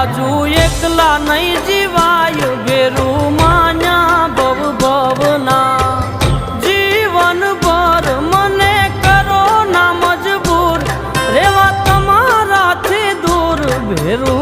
આજુ એકલા નહીં જીવાય ભેરું માન્યા ભવ ભવના જીવન ભર મને કરો ના મજબૂર રેવા તમારાથી દૂર ભેરું